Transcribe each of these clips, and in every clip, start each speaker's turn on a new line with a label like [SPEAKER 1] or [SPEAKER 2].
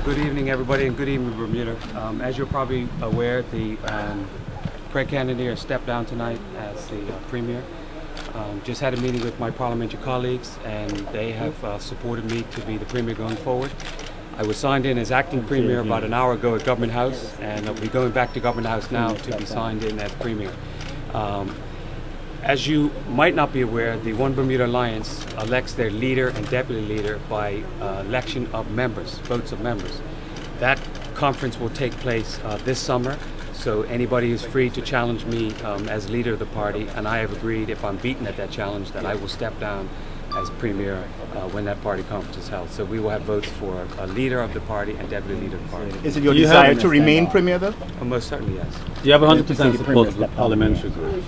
[SPEAKER 1] Good evening, everybody, and good evening, Bermuda. As you're probably aware, the Craig Cannoneer stepped down tonight as the Premier. Just had a meeting with my parliamentary colleagues, and they have supported me to be the Premier going forward. I was signed in as acting Premier about an hour ago at Government House, and I'll be going back to Government House now to be signed in as Premier. As you might not be aware, the One Bermuda Alliance elects their leader and deputy leader by election of members, votes of members. That conference will take place this summer, so anybody is free to challenge me as leader of the party, and I have agreed, if I'm beaten at that challenge, that I will step down as Premier when that party conference is held. So we will have votes for a leader of the party and deputy leader of the party.
[SPEAKER 2] Is it your desire to remain Premier, though?
[SPEAKER 1] Oh, most certainly, yes.
[SPEAKER 3] Do you have 100% support of the parliamentary group?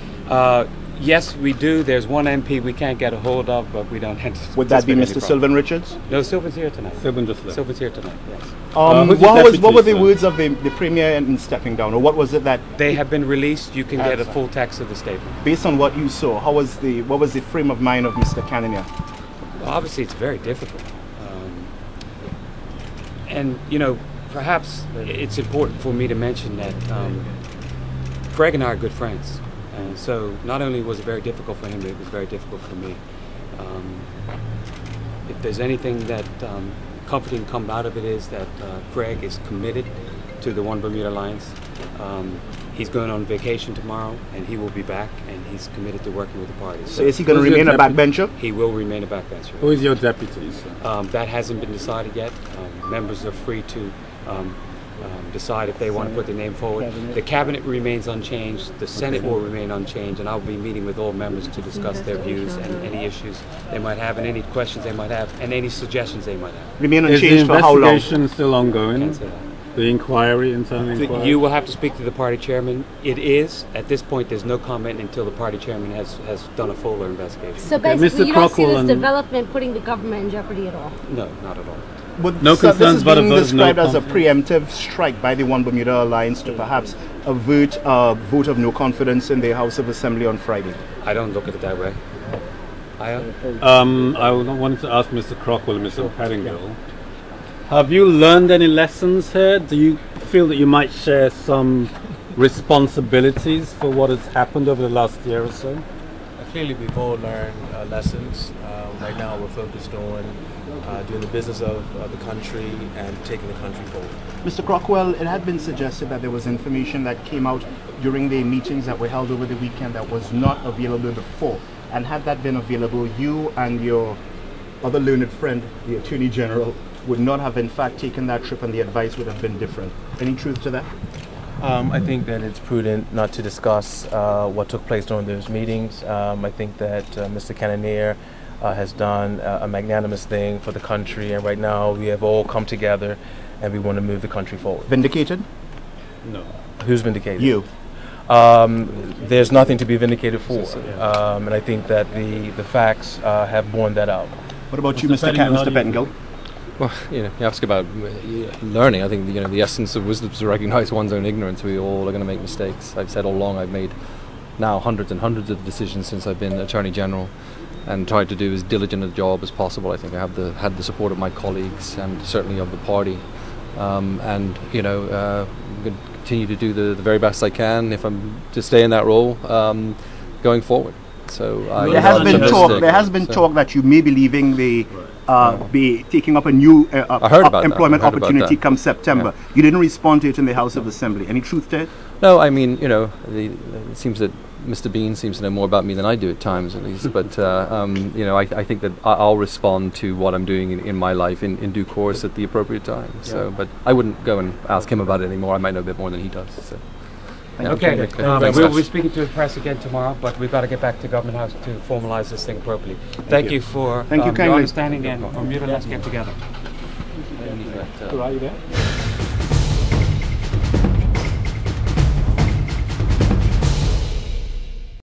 [SPEAKER 1] Yes, we do. There's one MP we can't get a hold of, but we don't anticipate.
[SPEAKER 2] Would that be Mr. Sylvan Richards?
[SPEAKER 1] No, Sylvan's here tonight.
[SPEAKER 3] Sylvan just left.
[SPEAKER 1] Sylvan's here tonight, yes.
[SPEAKER 2] What were the words of the Premier in stepping down, or what was it that...
[SPEAKER 1] They have been released. You can get a full text of the statement.
[SPEAKER 2] Based on what you saw, what was the frame of mind of Mr. Cannoneer?
[SPEAKER 1] Well, obviously, it's very difficult. And, you know, perhaps it's important for me to mention that Craig and I are good friends. And so not only was it very difficult for him, it was very difficult for me. If there's anything that comforting come out of it is that Craig is committed to the One Bermuda Alliance. He's going on vacation tomorrow, and he will be back, and he's committed to working with the party.
[SPEAKER 2] So is he going to remain a backbencher?
[SPEAKER 1] He will remain a backbencher.
[SPEAKER 3] Who is your deputy, sir?
[SPEAKER 1] That hasn't been decided yet. Members are free to decide if they want to put their name forward. The cabinet remains unchanged, the Senate will remain unchanged, and I'll be meeting with all members to discuss their views and any issues they might have, and any questions they might have, and any suggestions they might have.
[SPEAKER 2] Remain unchanged for how long?
[SPEAKER 3] Is the investigation still ongoing?
[SPEAKER 1] Can't say that.
[SPEAKER 3] The inquiry, internal inquiry?
[SPEAKER 1] You will have to speak to the party chairman. It is, at this point, there's no comment until the party chairman has done a fuller investigation.
[SPEAKER 4] So basically,
[SPEAKER 3] Mr.
[SPEAKER 4] you don't see
[SPEAKER 3] Crockwell
[SPEAKER 4] this development putting the government in jeopardy at all?
[SPEAKER 1] No, not at all.
[SPEAKER 2] But
[SPEAKER 3] no concerns about a vote
[SPEAKER 2] this is being described
[SPEAKER 3] no
[SPEAKER 2] as a preemptive strike by the One Bermuda Alliance to perhaps avert a vote of no confidence in the House of Assembly on Friday.
[SPEAKER 1] I don't look at it that way.
[SPEAKER 3] I wanted to ask Mr. Crockwell and Mr. Pettingill, have you learned any lessons here? Do you feel that you might share some responsibilities for what has happened over the last year or so?
[SPEAKER 5] Clearly, we've all learned lessons. Right now, we're focused on doing the business of the country and taking the country forward.
[SPEAKER 2] Mr. Crockwell, it had been suggested that there was information that came out during the meetings that were held over the weekend that was not available before. And had that been available, you and your other learned friend, the Attorney General, would not have in fact taken that trip, and the advice would have been different. Any truth to that?
[SPEAKER 5] I think that it's prudent not to discuss what took place during those meetings. I think that Mr. Cannoneer has done a magnanimous thing for the country, and right now we have all come together and we want to move the country forward.
[SPEAKER 2] Vindicated?
[SPEAKER 5] No. Who's vindicated?
[SPEAKER 2] You.
[SPEAKER 5] There's nothing to be vindicated for, and I think that the facts have borne that out.
[SPEAKER 2] What about you, Mr. Pettingill?
[SPEAKER 6] Well, you ask about learning. I think the essence of wisdom is to recognize one's own ignorance. We all are going to make mistakes. I've said all along I've made now hundreds and hundreds of decisions since I've been Attorney General, and tried to do as diligent a job as possible. I think I have had the support of my colleagues and certainly of the party, and I'm going to continue to do the very best I can if I'm to stay in that role going forward. So
[SPEAKER 2] there has been talk that you may be leaving the. Be taking up a new employment opportunity come September. Yeah. You didn't respond to it in the House of Assembly. Any truth to it?
[SPEAKER 6] No, I mean, it seems that Mr. Bean seems to know more about me than I do at times, at least. But I think that I'll respond to what I'm doing in my life in due course at the appropriate time. Yeah. So, but I wouldn't go and ask him about it anymore. I might know a bit more than he does. So.
[SPEAKER 1] Okay, we'll be speaking to the press again tomorrow, but we've got to get back to Government House to formalize this thing appropriately. Thank you for your understanding, and Bermuda, let's get together.
[SPEAKER 3] Are you there?